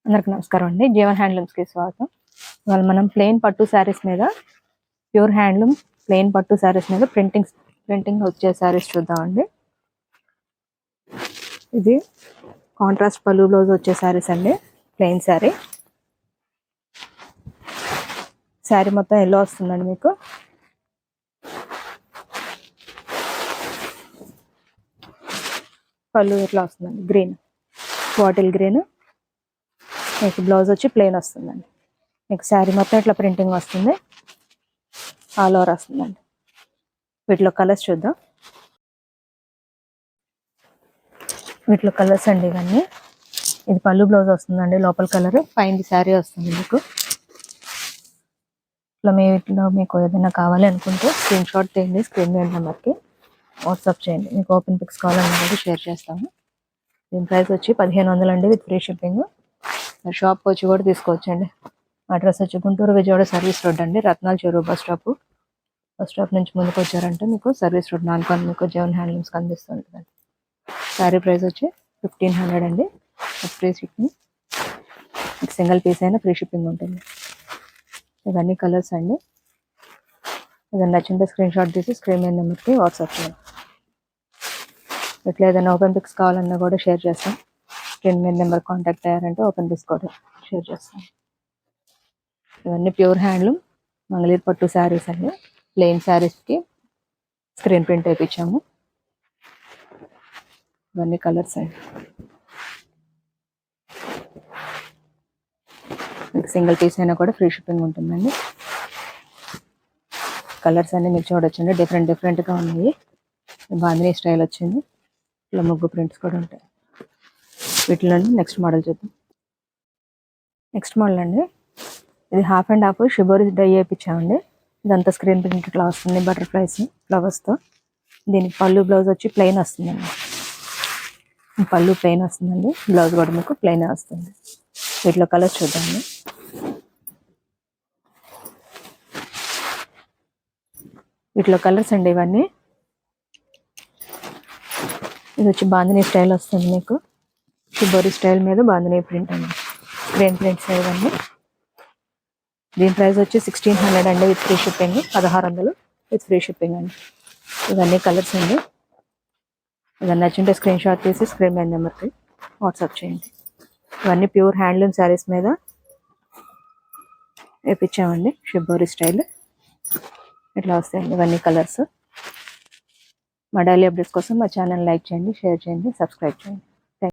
అందరికి నమస్కారం అండి. జీవన్ హ్యాండ్లూమ్స్కి స్వాగతం. ఇవాళ మనం ప్లెయిన్ పట్టు శారీస్ మీద, ప్యూర్ హ్యాండ్లూమ్ ప్లెయిన్ పట్టు శారీస్ మీద ప్రింటింగ్ వచ్చే శారీస్ చూద్దామండి. ఇది కాంట్రాస్ట్ పళ్ళు బ్లౌజ్ వచ్చే శారీస్ అండి. ప్లెయిన్ శారీ మొత్తం ఎల్లో వస్తుందండి. మీకు పళ్ళు ఇట్లా వస్తుందండి, గ్రీన్ బాటిల్ గ్రీన్. మీకు బ్లౌజ్ వచ్చి ప్లెయిన్ వస్తుందండి. మీకు శారీ మొత్తం ఇట్లా ప్రింటింగ్ వస్తుంది, ఆల్ ఓవర్ వస్తుందండి. వీటిలో కలర్స్ చూద్దాం. వీటిలో కలర్స్ అండి ఇవన్నీ. ఇది పళ్ళు బ్లౌజ్ వస్తుందండి, లోపల కలర్, పైన శారీ వస్తుంది. మీకు ఇట్లా వీటిలో మీకు ఏదైనా కావాలి అనుకుంటే స్క్రీన్ షాట్ తీయండి, స్క్రీన్ మీద నెంబర్కి వాట్సాప్ చేయండి. మీకు ఓపెన్ పిక్స్ కావాలన్నా కూడా షేర్ చేస్తాము. దీని ప్రైస్ వచ్చి 1500 అండి, విత్ ఫ్రీ షిప్పింగ్. షాప్కి వచ్చి కూడా తీసుకోవచ్చండి. అడ్రస్ వచ్చి గుంటూరు విజయవాడ సర్వీస్ రోడ్ అండి, రత్నాల చెరువు బస్ స్టాప్ నుంచి ముందుకు వచ్చారంటే మీకు సర్వీస్ రోడ్ నాలుగు మీకు జీవన్ హ్యాండ్లూమ్స్ కనిపిస్తుంటుందండి. శారీ ప్రైస్ వచ్చి 1500 అండి, విత్ ఫ్రీ షిప్పింగ్. మీకు సింగిల్ పీస్ అయినా ఫ్రీ షిప్పింగ్ ఉంటుంది. ఇవన్నీ కలర్స్ అండి. ఏదైనా నచ్చింటే స్క్రీన్ షాట్ తీసి స్క్రీన్ మీద నెంబర్కి వాట్సాప్ చేయండి. ఇట్లా ఏదైనా ఓపెన్ పిక్స్ కావాలన్నా కూడా షేర్ చేస్తాం. స్క్రీన్ మీద నెంబర్ కాంటాక్ట్ అయ్యారంటే ఓపెన్ పిక్స్ కూడా షేర్ చేస్తాం. ఇవన్నీ ప్యూర్ హ్యాండ్లూమ్ మంగళూరు పట్టు శారీస్ అండి. ప్లెయిన్ శారీస్కి స్క్రీన్ ప్రింట్ వేయించాము. ఇవన్నీ కలర్స్ అండి. మీకు సింగిల్ పీస్ అయినా కూడా ఫ్రీ షిప్పింగ్ ఉంటుందండి. కలర్స్ అన్నీ మీకు చూడొచ్చండి, డిఫరెంట్గా ఉన్నాయి. బాందినీ స్టైల్ వచ్చింది, ఇలా ముగ్గు ప్రింట్స్ కూడా ఉంటాయి. వీటిలో నెక్స్ట్ మోడల్ చూద్దాం. నెక్స్ట్ మోడల్ అండి, ఇది half and half shibori dye వేయించామండి. ఇదంతా స్క్రీన్ ప్రింట్ ఇట్లా వస్తుంది, బటర్ఫ్లైస్ ఫ్లవర్స్తో. దీనికి పళ్ళు బ్లౌజ్ వచ్చి ప్లెయిన్ వస్తుందండి. పళ్ళు ప్లెయిన్ వస్తుందండి, బ్లౌజ్ కూడా మీకు ప్లెయిన్ వస్తుంది. వీటిలో కలర్స్ చూద్దామండి. వీటిలో కలర్స్ అండి ఇవన్నీ. ఇది వచ్చి బాందినీ స్టైల్ వస్తుంది, మీకు షిబోరి స్టైల్ మీద బాందినీ ప్రింట్ అండి, స్క్రీన్ ప్రింట్స్ ఇవన్నీ. దీని ప్రైస్ వచ్చి 1600 అండి, with free shipping. 1600 with free shipping అండి. ఇవన్నీ కలర్స్ అండి. ఇవన్నీ నచ్చింటే స్క్రీన్ షాట్ తీసి స్క్రీన్ మీద నెంబర్కి వాట్సాప్ చేయండి. ఇవన్నీ ప్యూర్ హ్యాండ్లూమ్ శారీస్ మీద వేయించామండి, షిబోరి స్టైల్ ఇట్లా వస్తాయండి. ఇవన్నీ కలర్స్. మా డైలీ అప్డేట్స్ కోసం మా ఛానల్ లైక్ చేయండి, షేర్ చేయండి, సబ్స్క్రైబ్ చేయండి.